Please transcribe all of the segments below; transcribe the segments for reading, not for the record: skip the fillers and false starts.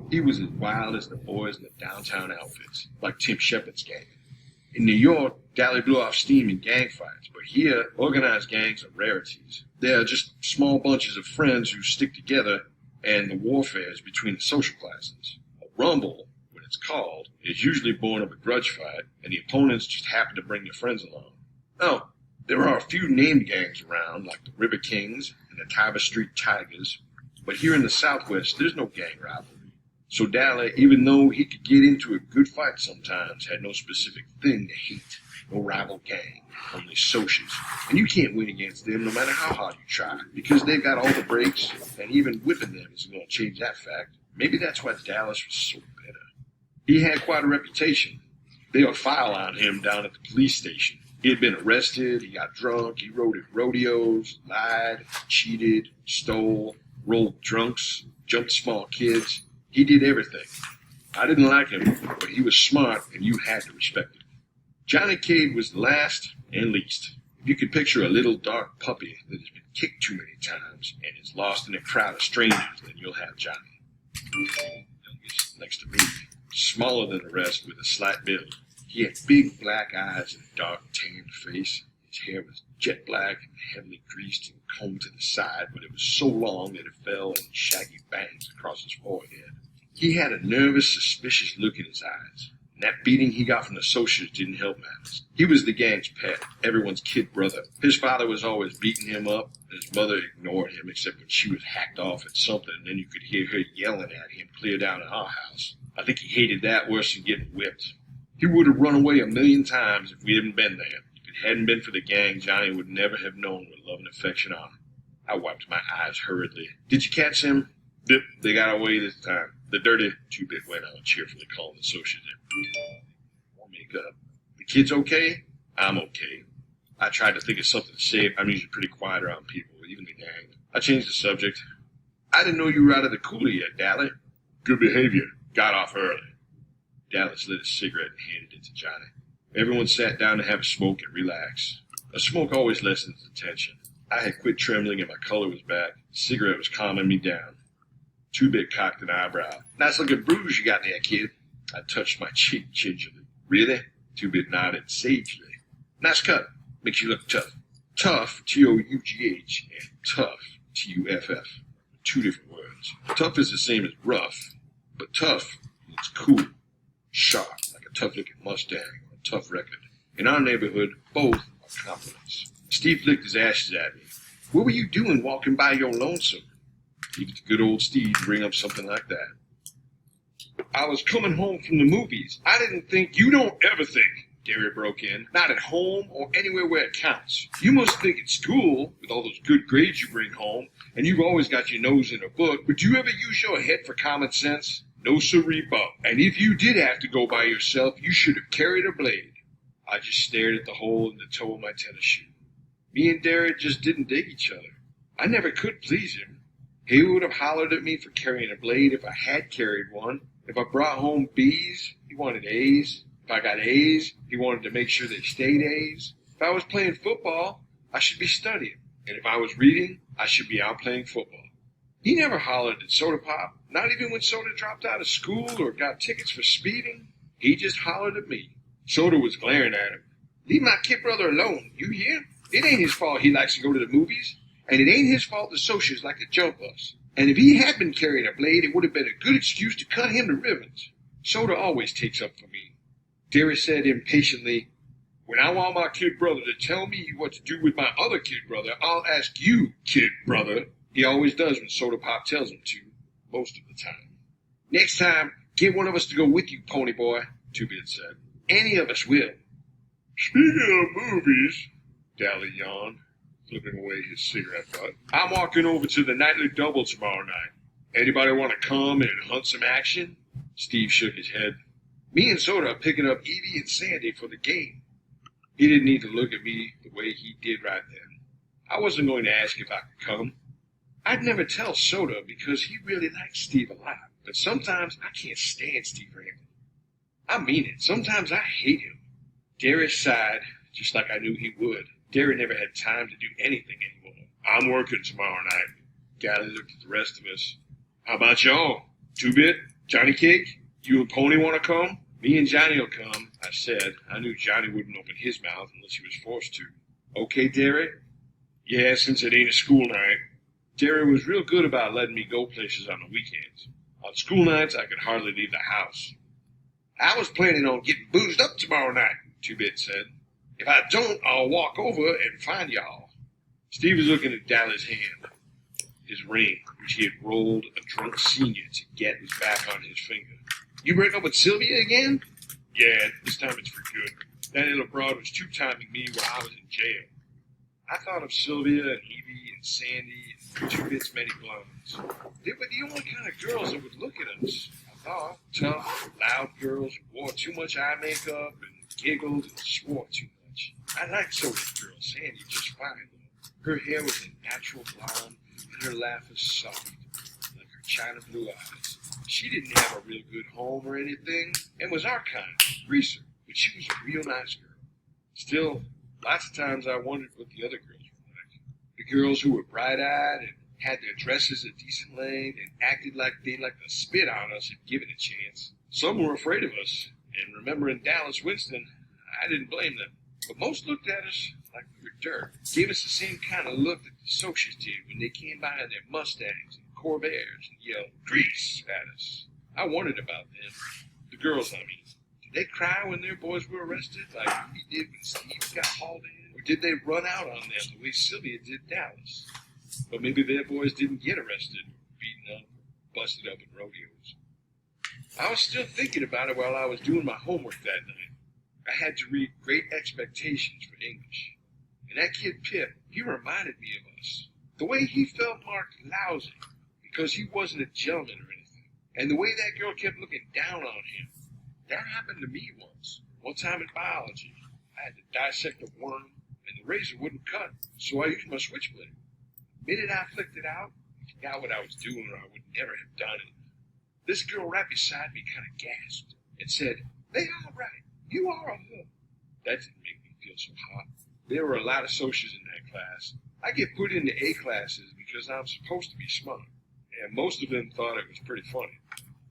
He was as wild as the boys in the downtown outfits, like Tim Shepard's gang. In New York, Dally blew off steam in gang fights, but here, organized gangs are rarities. They are just small bunches of friends who stick together, and the warfare is between the social classes. A rumble, when it's called, is usually born of a grudge fight, and the opponents just happen to bring their friends along. Oh, there are a few named gangs around, like the River Kings and the Tyber Street Tigers, but here in the Southwest, there's no gang rivalry. So Dally, even though he could get into a good fight sometimes, had no specific thing to hate. No rival gang, only socials. And you can't win against them no matter how hard you try, because they've got all the breaks, and even whipping them isn't going to change that fact. Maybe that's why Dallas was so bitter. He had quite a reputation. They would file on him down at the police station. He had been arrested, he got drunk, he rode at rodeos, lied, cheated, stole, rolled drunks, jumped small kids. He did everything. I didn't like him, but he was smart, and you had to respect him. Johnny Cade was the last and least. If you could picture a little dark puppy that has been kicked too many times and is lost in a crowd of strangers, then you'll have Johnny. Youngest next to me, smaller than the rest with a slight build. He had big black eyes and a dark tanned face. His hair was jet black and heavily greased and combed to the side, but it was so long that it fell in shaggy bangs across his forehead. He had a nervous, suspicious look in his eyes. And that beating he got from the socials didn't help matters. He was the gang's pet, everyone's kid brother. His father was always beating him up, and his mother ignored him except when she was hacked off at something, and then you could hear her yelling at him clear down at our house. I think he hated that worse than getting whipped. He would have run away 1,000,000 times if we hadn't been there. If it hadn't been for the gang, Johnny would never have known what love and affection are. I wiped my eyes hurriedly. Did you catch him? Yep, they got away this time. The dirty two-bit went on, cheerfully calling the socials in. More makeup. The kid's okay? I'm okay. I tried to think of something to say. I'm usually pretty quiet around people, even the gang. I changed the subject. I didn't know you were out of the coolie yet, Dally. Good behavior. Got off early. Dallas lit a cigarette and handed it to Johnny. Everyone sat down to have a smoke and relax. A smoke always lessens the tension. I had quit trembling and my color was back. The cigarette was calming me down. Two-bit cocked an eyebrow. Nice looking bruise you got there, kid. I touched my cheek gingerly. Really? Two-bit nodded sagely. Nice cut. Makes you look tough. Tough, T-O-U-G-H, and tough, T-U-F-F. Two different words. Tough is the same as rough, but tough means cool, sharp, like a tough-looking Mustang or a tough record. In our neighborhood, both are compliments. Steve flicked his ashes at me. What were you doing walking by your lonesome? Even the good old Steve bring up something like that. I was coming home from the movies. I didn't think. You don't ever think, Gary broke in. Not at home or anywhere where it counts. You must think at school, with all those good grades you bring home, and you've always got your nose in a book, but do you ever use your head for common sense? No siree, Bob. And if you did have to go by yourself, you should have carried a blade. I just stared at the hole in the toe of my tennis shoe. Me and Derek just didn't dig each other. I never could please him. He would have hollered at me for carrying a blade if I had carried one. If I brought home B's, he wanted A's. If I got A's, he wanted to make sure they stayed A's. If I was playing football, I should be studying. And if I was reading, I should be out playing football. He never hollered at Soda Pop, not even when Soda dropped out of school or got tickets for speeding. He just hollered at me. Soda was glaring at him. Leave my kid brother alone, you hear? It ain't his fault he likes to go to the movies. And it ain't his fault the socials like to jump us. And if he had been carrying a blade, it would have been a good excuse to cut him to ribbons. Soda always takes up for me. Derry said impatiently, when I want my kid brother to tell me what to do with my other kid brother, I'll ask you, kid brother. He always does when Soda Pop tells him to, most of the time. Next time, get one of us to go with you, pony boy, Two-Bit said. Any of us will. Speaking of movies, Dally yawned, flipping away his cigarette butt. I'm walking over to the nightly double tomorrow night. Anybody want to come and hunt some action? Steve shook his head. Me and Soda are picking up Evie and Sandy for the game. He didn't need to look at me the way he did right then. I wasn't going to ask if I could come. I'd never tell Soda because he really likes Steve a lot. But sometimes I can't stand Steve Ramsey. I mean it. Sometimes I hate him. Derry sighed, just like I knew he would. Derry never had time to do anything anymore. I'm working tomorrow night. Gally looked at the rest of us. How about y'all? Two-Bit? Johnny Cake, you and Pony want to come? Me and Johnny will come, I said. I knew Johnny wouldn't open his mouth unless he was forced to. Okay, Derry? Yeah, since it ain't a school night. Derry was real good about letting me go places on the weekends. On school nights, I could hardly leave the house. I was planning on getting boozed up tomorrow night, Two-Bit said. If I don't, I'll walk over and find y'all. Steve was looking at Dallas' hand. His ring, which he had rolled a drunk senior to get, was back on his finger. You break up with Sylvia again? Yeah, this time it's for good. That little broad was two-timing me when I was in jail. I thought of Sylvia and Evie and Sandy and Two-Bit's many blondes. They were the only kind of girls that would look at us. I thought tough, loud girls who wore too much eye makeup and giggled and swore too much. I liked Sylvia's girl, Sandy, just fine. Her hair was a natural blonde, and her laugh was soft, like her china blue eyes. She didn't have a real good home or anything, and was our kind, greaser, but she was a real nice girl. Still, lots of times I wondered what the other girls were like. The girls who were bright-eyed and had their dresses a decent length and acted like they'd like to spit on us if given a chance. Some were afraid of us, and remembering Dallas Winston, I didn't blame them. But most looked at us like we were dirt, gave us the same kind of look that the socials did when they came by in their Mustangs and Corvairs and yelled, "Grease!" at us. I wondered about them. The girls, I mean. Did they cry when their boys were arrested like we did when Steve got hauled in? Or did they run out on them the way Sylvia did Dallas? But maybe their boys didn't get arrested, or beaten up, or busted up in rodeos. I was still thinking about it while I was doing my homework that night. I had to read Great Expectations for English. And that kid Pip, he reminded me of us. The way he felt marked lousy, because he wasn't a gentleman or anything. And the way that girl kept looking down on him. That happened to me once. One time in biology. I had to dissect a worm, and the razor wouldn't cut, so I used my switchblade. The minute I flicked it out, I forgot what I was doing, or I would never have done it. This girl right beside me kind of gasped and said, "They all right. You are a hook." That didn't make me feel so hot. There were a lot of socials in that class. I get put into A classes because I'm supposed to be smart, and most of them thought it was pretty funny.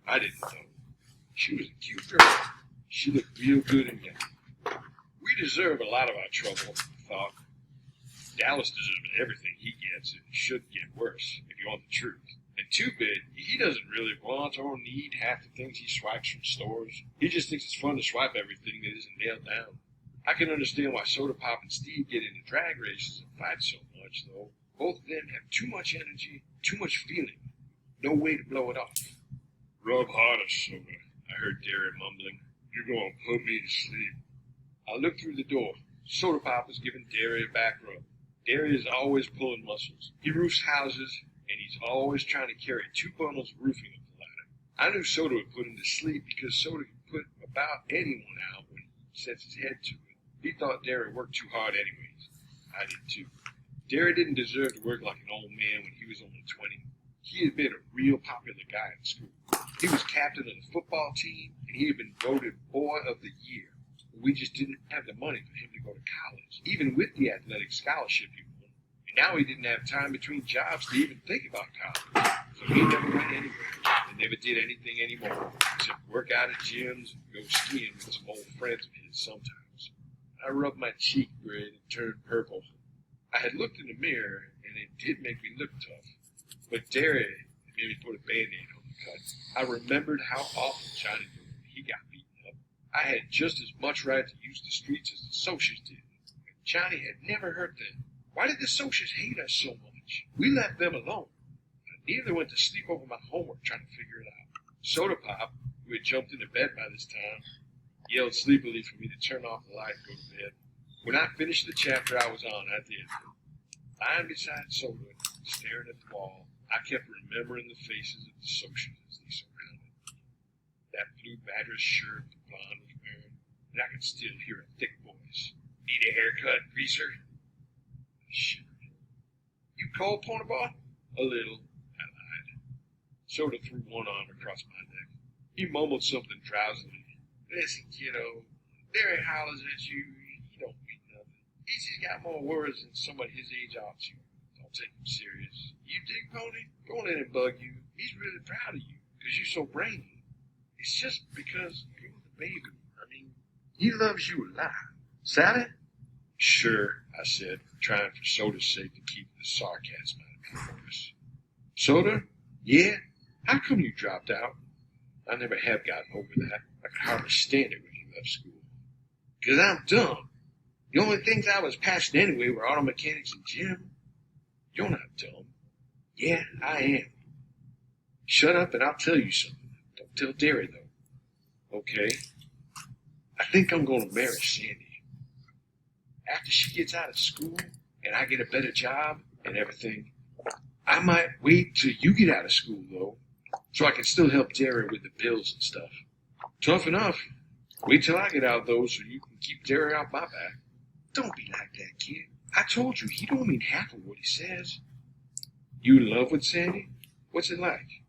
I didn't know. She was a cute girl. She looked real good and young. We deserve a lot of our trouble, I thought. Dallas deserves everything he gets, and should get worse, if you want the truth. And Two-Bit, he doesn't really want or need half the things he swipes from stores. He just thinks it's fun to swipe everything that isn't nailed down. I can understand why Soda Pop and Steve get into drag races and fight so much, though. Both of them have too much energy, too much feeling. No way to blow it off. Rub harder, Soda, I heard Derry mumbling. You're going to put me to sleep. I looked through the door. Soda Pop was giving Derry a back rub. Derry is always pulling muscles. He roofs houses, and he's always trying to carry 2 bundles of roofing up the ladder. I knew Soda would put him to sleep because Soda can put about anyone out when he sets his head to it. He thought Derry worked too hard anyways. I did too. Derry didn't deserve to work like an old man when he was only 20. He had been a real popular guy in school. He was captain of the football team, and he had been voted Boy of the Year. We just didn't have the money for him to go to college, even with the athletic scholarship he won. And now he didn't have time between jobs to even think about college. So he never went anywhere and never did anything anymore, except work out at gyms and go skiing with some old friends of his sometimes. I rubbed my cheek where it had turned purple. I had looked in the mirror, and it did make me look tough. But Derry made me put a Band-Aid on the cut. I remembered how awful Johnny looked when he got beaten up. I had just as much right to use the streets as the socials did. And Johnny had never hurt them. Why did the socials hate us so much? We left them alone. I nearly went to sleep over my homework trying to figure it out. Soda Pop, who had jumped into bed by this time, yelled sleepily for me to turn off the light and go to bed. When I finished the chapter I was on, I did. Lying beside Soda, staring at the wall, I kept remembering the faces of the socials as they surrounded me. That blue Madras shirt the blonde was wearing, and I could still hear a thick voice. "Need a haircut, greaser?" I shivered. "You cold, Pony Boy?" "A little," I lied. Soda threw one arm across my neck. He mumbled something drowsily. "Listen, kiddo, Derry hollers at you. He don't mean nothing. He's just got more words than somebody his age ought to. Don't take him serious. You dig, Pony? Don't let him bug you. He's really proud of you, because you're so brainy. It's just because you're the baby. I mean, he loves you a lot. Sally? Sure, I said, trying for Soda's sake to keep the sarcasm out of my voice. Soda? Yeah? How come you dropped out? I never have gotten over that. I could hardly stand it when you left school. 'Cause I'm dumb. The only things I was passing anyway were auto mechanics and gym. You're not dumb. Yeah, I am. Shut up and I'll tell you something. Don't tell Derry, though. Okay. I think I'm going to marry Sandy. After she gets out of school and I get a better job and everything, I might wait till you get out of school, though, so I can still help Derry with the bills and stuff. Tough enough. Wait till I get out, though, so you can keep Derry off my back. Don't be like that, kid. I told you, he don't mean half of what he says. You in love with Sandy? What's it like?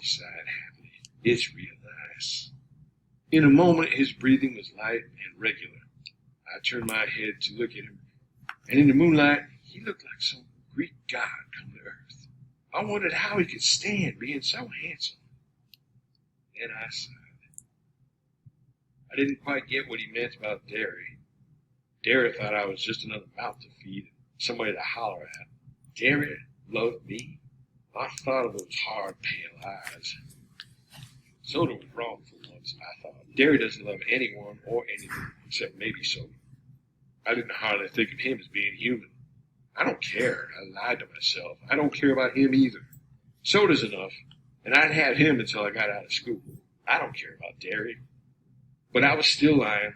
He sighed happily. It's real nice. In a moment, his breathing was light and regular. I turned my head to look at him, and in the moonlight, he looked like some Greek god come to earth. I wondered how he could stand being so handsome. Then I sighed. I didn't quite get what he meant about Derry. Derry thought I was just another mouth to feed, somebody to holler at. Derry loved me. I thought of those hard, pale eyes. Soda was wrong for once, I thought. Derry doesn't love anyone or anything, except maybe Soda. I didn't hardly think of him as being human. I don't care. I lied to myself. I don't care about him either. Soda's enough, and I'd have him until I got out of school. I don't care about Derry. But I was still lying,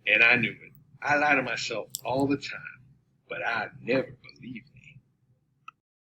and I knew it. I lie to myself all the time, but I never believed it.